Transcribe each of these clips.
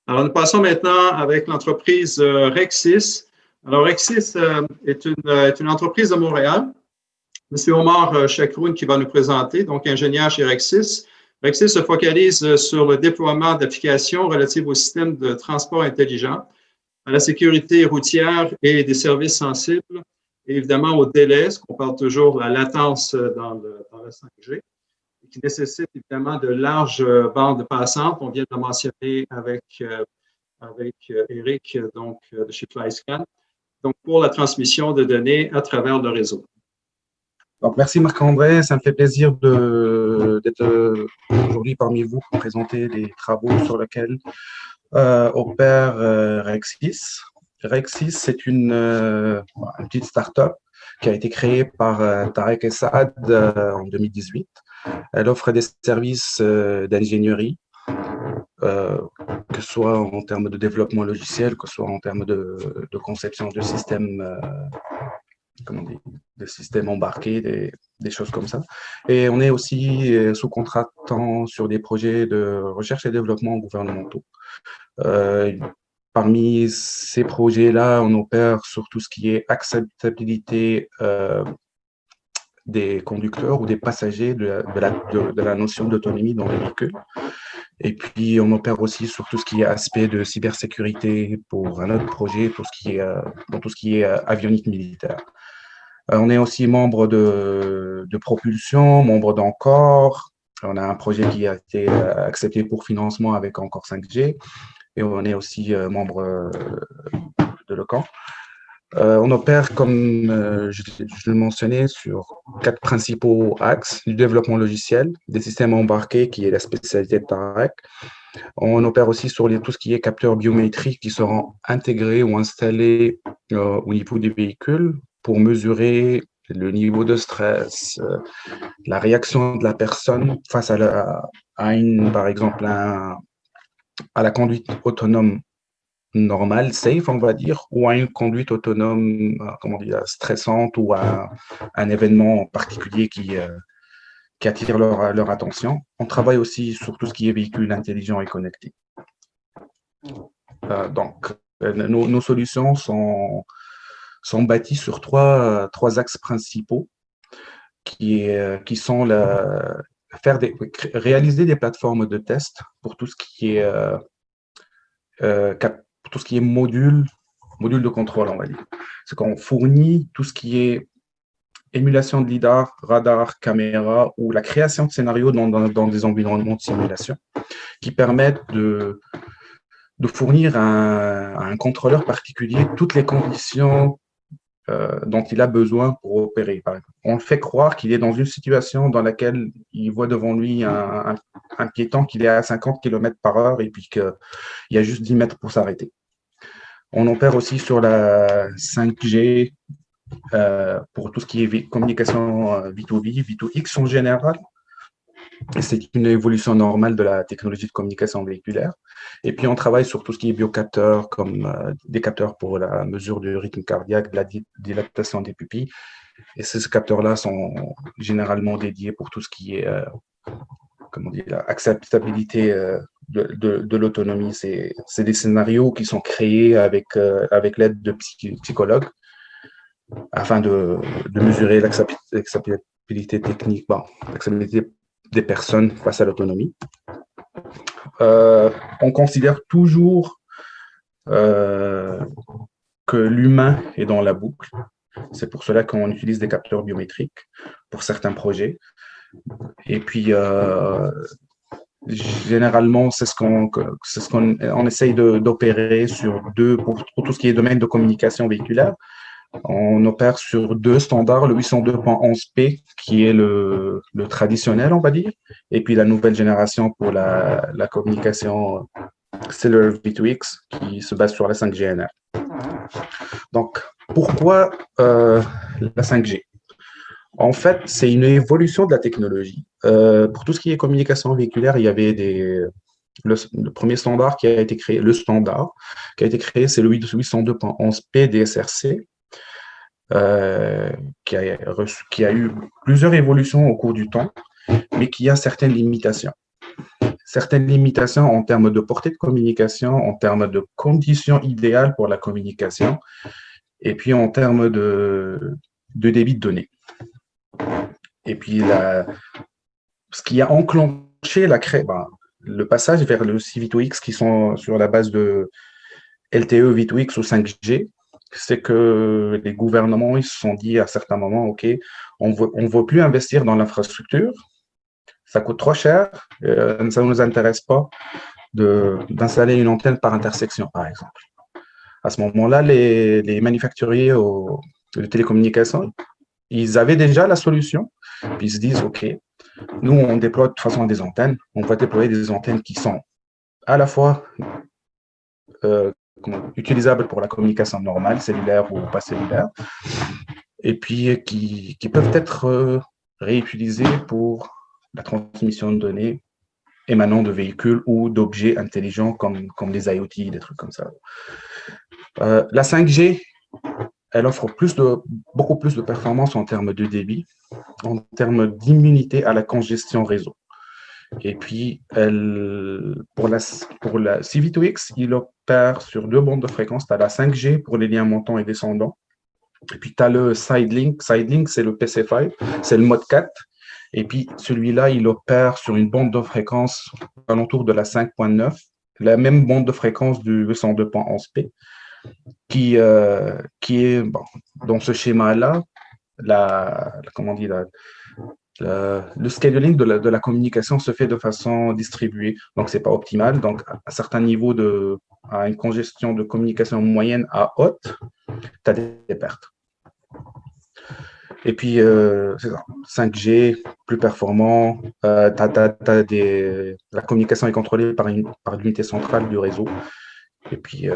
Alors, nous passons maintenant avec l'entreprise Rexis. Alors, Rexis est une entreprise de Montréal. Monsieur Omar Chakroun qui va nous présenter, donc ingénieur chez Rexis. Rexis se focalise sur le déploiement d'applications relatives au système de transport intelligent, à la sécurité routière et des services sensibles, et évidemment au délai, ce qu'on parle toujours de la latence dans le 5G, qui nécessite évidemment de larges bandes passantes. On vient de le mentionner avec Eric donc, de chez Flyscan, donc pour la transmission de données à travers le réseau. Donc, merci Marc-André, ça me fait plaisir d'être aujourd'hui parmi vous pour présenter les travaux sur lesquels opère Rexis. Rexis, c'est une petite start-up qui a été créée par Tarek et Saad en 2018. Elle offre des services d'ingénierie, que ce soit en termes de développement logiciel, que ce soit en termes de conception de systèmes des systèmes embarqués, des choses comme ça. Et on est aussi sous-contractant sur des projets de recherche et développement gouvernementaux. Parmi ces projets-là, on opère sur tout ce qui est acceptabilité des conducteurs ou des passagers de la notion d'autonomie dans les véhicules. Et puis, on opère aussi sur tout ce qui est aspect de cybersécurité pour un autre projet, dans tout ce qui est avionique militaire. On est aussi membre de Propulsion, membre d'Encore. On a un projet qui a été accepté pour financement avec Encore 5G. Et on est aussi membre de l'OCAN. On opère, comme je le mentionnais, sur 4 principaux axes du développement logiciel, des systèmes embarqués, qui est la spécialité de Tarek. On opère aussi sur tout ce qui est capteurs biométriques qui seront intégrés ou installés au niveau des véhicules pour mesurer le niveau de stress, la réaction de la personne face par exemple, à la conduite autonome normale, safe, on va dire, ou à une conduite autonome, stressante, ou à un événement particulier qui attire leur attention. On travaille aussi sur tout ce qui est véhicules intelligents et connectés. Nos solutions sont bâties sur trois axes principaux qui sont réaliser des plateformes de test pour tout ce qui est module de contrôle, on va dire. C'est qu'on fournit tout ce qui est émulation de lidar, radar, caméra ou la création de scénarios dans des environnements de simulation qui permettent de fournir à un contrôleur particulier toutes les conditions dont il a besoin pour opérer. Par exemple, on le fait croire qu'il est dans une situation dans laquelle il voit devant lui un piéton qu'il est à 50 km/h et puis qu'il y a juste 10 mètres pour s'arrêter. On opère aussi sur la 5G pour tout ce qui est communication V2V, V2X en général. C'est une évolution normale de la technologie de communication véhiculaire. Et puis, on travaille sur tout ce qui est biocapteurs, comme des capteurs pour la mesure du rythme cardiaque, de la dilatation des pupilles. Et ces capteurs-là sont généralement dédiés pour tout ce qui est acceptabilité de l'autonomie. C'est des scénarios qui sont créés avec l'aide de psychologues afin de mesurer l'acceptabilité technique, l'acceptabilité des personnes face à l'autonomie. On considère toujours que l'humain est dans la boucle. C'est pour cela qu'on utilise des capteurs biométriques pour certains projets. Et puis, généralement, c'est ce qu'on essaye d'opérer pour tout ce qui est domaine de communication véhiculaire. On opère sur 2 standards, le 802.11p, qui est le traditionnel, on va dire, et puis la nouvelle génération pour la communication Cellular V2X, qui se base sur la 5G NR. Donc, pourquoi la 5G? En fait, c'est une évolution de la technologie. Pour tout ce qui est communication véhiculaire, il y avait le premier standard qui a été créé, c'est le 802.11p DSRC, qui a eu plusieurs évolutions au cours du temps, mais qui a certaines limitations. certaines limitations en termes de portée de communication, en termes de conditions idéales pour la communication, et puis en termes de débit de données. Et puis, ce qui a enclenché le passage vers le C-V2X qui sont sur la base de LTE, V2X ou 5G, c'est que les gouvernements ils se sont dit à certains moments, OK, on ne veut plus investir dans l'infrastructure, ça coûte trop cher, ça ne nous intéresse pas d'installer une antenne par intersection, par exemple. À ce moment-là, les manufacturiers de télécommunications, ils avaient déjà la solution, puis ils se disent, OK, nous, on déploie de toute façon des antennes, on va déployer des antennes qui sont à la fois utilisables pour la communication normale, cellulaire ou pas cellulaire, et puis qui peuvent être réutilisées pour la transmission de données émanant de véhicules ou d'objets intelligents comme les IoT, des trucs comme ça. La 5G, elle offre beaucoup plus de performance en termes de débit, en termes d'immunité à la congestion réseau. Et puis, pour la CV2X, il opère sur 2 bandes de fréquence. Tu as la 5G pour les liens montants et descendants. Et puis, tu as le Sidelink. Sidelink, c'est le PC5, c'est le mode 4. Et puis, celui-là, il opère sur une bande de fréquence alentour de la 5.9, la même bande de fréquence du 102.11p, qui est, dans ce schéma-là, le scheduling de la communication se fait de façon distribuée, donc c'est pas optimal. Donc, à certains niveaux à une congestion de communication moyenne à haute, tu as des pertes. Et puis, c'est ça, 5G, plus performant, la communication est contrôlée par l'unité centrale du réseau. Et puis,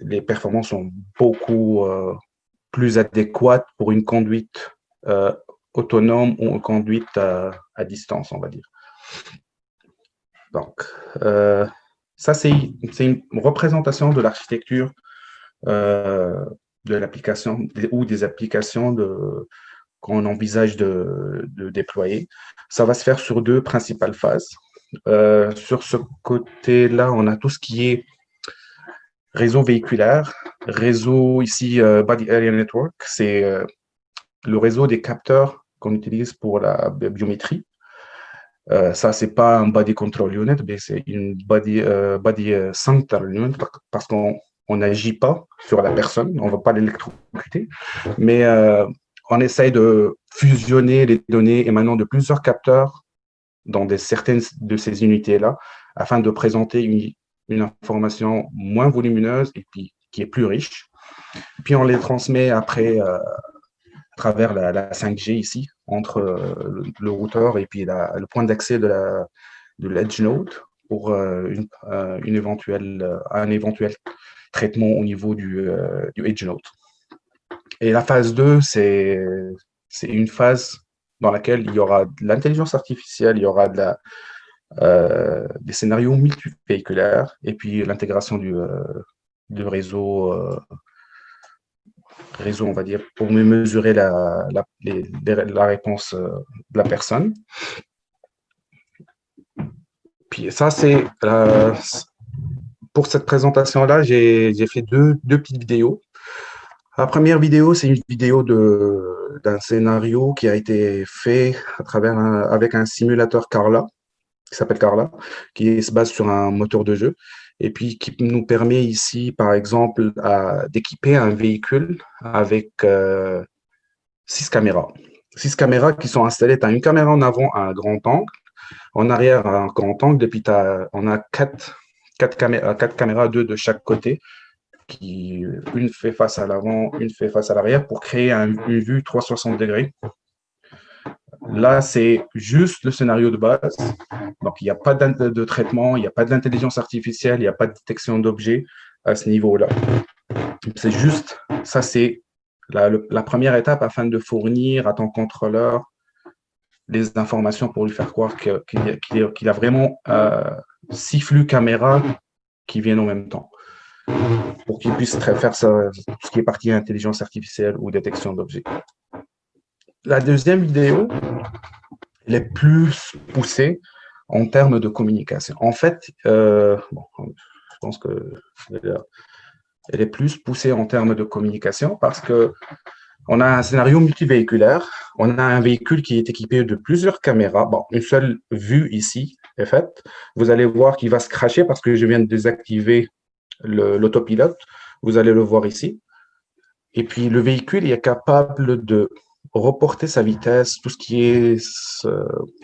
les performances sont beaucoup plus adéquates pour une conduite autonome ou une conduite à distance, on va dire. Donc, ça, c'est une représentation de l'architecture de l'application ou des applications qu'on envisage de déployer. Ça va se faire sur 2 principales phases. Sur ce côté-là, on a tout ce qui est réseau véhiculaire, réseau ici Body Area Network, c'est le réseau des capteurs qu'on utilise pour la biométrie. Ça, c'est pas un Body Control Unit, mais c'est une Body Center Unit parce qu'on n'agit pas sur la personne, on ne va pas l'électrocuter, mais on essaye de fusionner les données émanant de plusieurs capteurs dans certaines de ces unités-là afin de présenter une information moins volumineuse et puis qui est plus riche. Puis on les transmet après à travers la 5G ici, entre le routeur et puis le point d'accès de l'Edge Node pour un éventuel traitement au niveau du Edge Node. Et la phase 2, c'est une phase dans laquelle il y aura de l'intelligence artificielle, il y aura des scénarios multivéhiculaires et puis l'intégration du réseau, on va dire, pour mesurer la réponse de la personne. Puis ça, c'est pour cette présentation-là, j'ai fait deux petites vidéos. La première vidéo, c'est une vidéo d'un scénario qui a été fait avec un simulateur Carla, qui s'appelle Carla, qui se base sur un moteur de jeu, et puis qui nous permet ici, par exemple, d'équiper un véhicule avec 6 caméras. 6 caméras qui sont installées. Tu as une caméra en avant à un grand angle, en arrière à un grand angle, et puis on a 4 caméras, 2 de chaque côté, une fait face à l'avant, une fait face à l'arrière pour créer une vue 360 degrés. Là, c'est juste le scénario de base. Donc, il n'y a pas de traitement, il n'y a pas d'intelligence artificielle, il n'y a pas de détection d'objets à ce niveau-là. C'est juste, ça c'est la première étape afin de fournir à ton contrôleur les informations pour lui faire croire qu'il a vraiment 6 flux caméras qui viennent en même temps, pour qu'il puisse faire ce qui est partie intelligence artificielle ou détection d'objets. La deuxième vidéo, elle est plus poussée. en termes de communication. En fait, bon, je pense qu'elle est plus poussée en termes de communication parce que on a un scénario multivéhiculaire. On a un véhicule qui est équipé de plusieurs caméras. Bon, une seule vue ici est faite. Vous allez voir qu'il va se cracher parce que je viens de désactiver l'autopilote. Vous allez le voir ici. Et puis, le véhicule est capable de reporter sa vitesse, tout ce qui est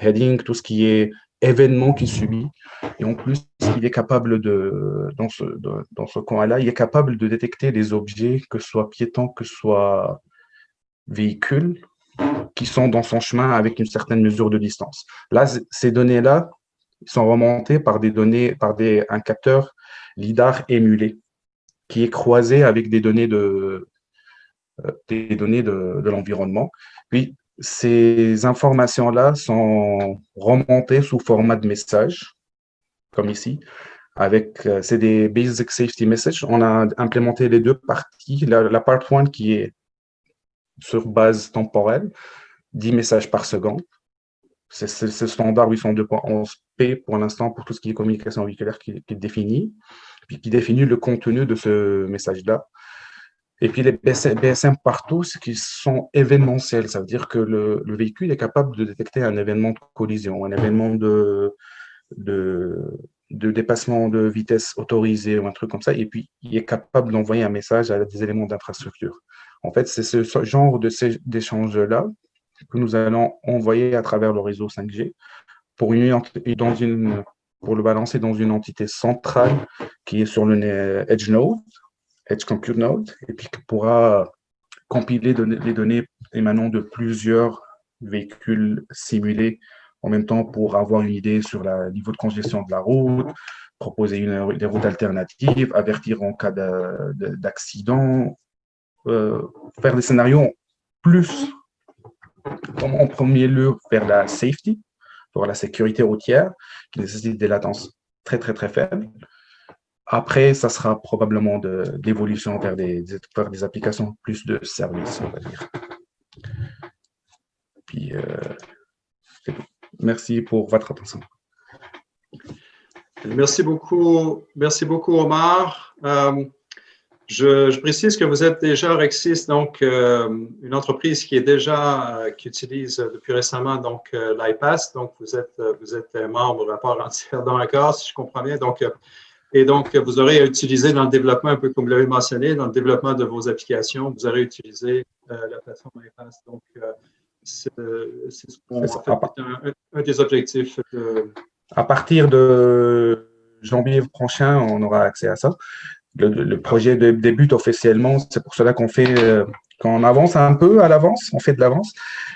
heading, tout ce qui est événement qu'il subit. Et en plus, il est capable dans ce coin-là, il est capable de détecter des objets, que ce soit piétons, que ce soit véhicules, qui sont dans son chemin avec une certaine mesure de distance. Là, ces données-là sont remontées par un capteur LIDAR émulé, qui est croisé avec des données de l'environnement. Puis, ces informations-là sont remontées sous format de message, comme ici, c'est des Basic Safety Messages. On a implémenté les deux parties. La part 1 qui est sur base temporelle, 10 messages par seconde. C'est ce standard 802.11p pour l'instant pour tout ce qui est communication véhiculaire qui définit, puis qui définit le contenu de ce message-là. Et puis les BSM partout, ce qui sont événementiels, ça veut dire que le véhicule est capable de détecter un événement de collision, un événement de dépassement de vitesse autorisé ou un truc comme ça, et puis il est capable d'envoyer un message à des éléments d'infrastructure. En fait, c'est ce genre d'échange-là que nous allons envoyer à travers le réseau 5G pour le balancer dans une entité centrale qui est sur le Edge Node, Edge Compute Node, et puis qui pourra compiler les données émanant de plusieurs véhicules simulés en même temps pour avoir une idée sur le niveau de congestion de la route, proposer des routes alternatives, avertir en cas d'accident, faire des scénarios plus en premier lieu vers la safety, pour la sécurité routière, qui nécessite des latences très, très, très faibles. Après, ça sera probablement de l'évolution vers des applications plus de services, on va dire. Puis, c'est tout. Merci pour votre attention. Merci beaucoup, Omar. Je précise que vous êtes déjà Rexis, donc une entreprise qui utilise depuis récemment donc l'IPAS. Donc vous êtes membre à part entière dans l'accord, si je comprends bien. Donc vous aurez à utiliser dans le développement, un peu comme vous l'avez mentionné, dans le développement de vos applications, vous aurez utilisé la plateforme IPAS. Donc c'est un des objectifs. À partir de janvier prochain, on aura accès à ça. Le projet débute officiellement, c'est pour cela qu'on avance un peu à l'avance, on fait de l'avance,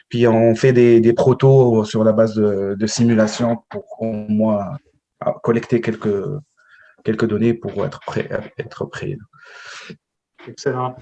puis on fait des protos sur la base de simulation pour au moins collecter quelques données pour être prêt. Excellent.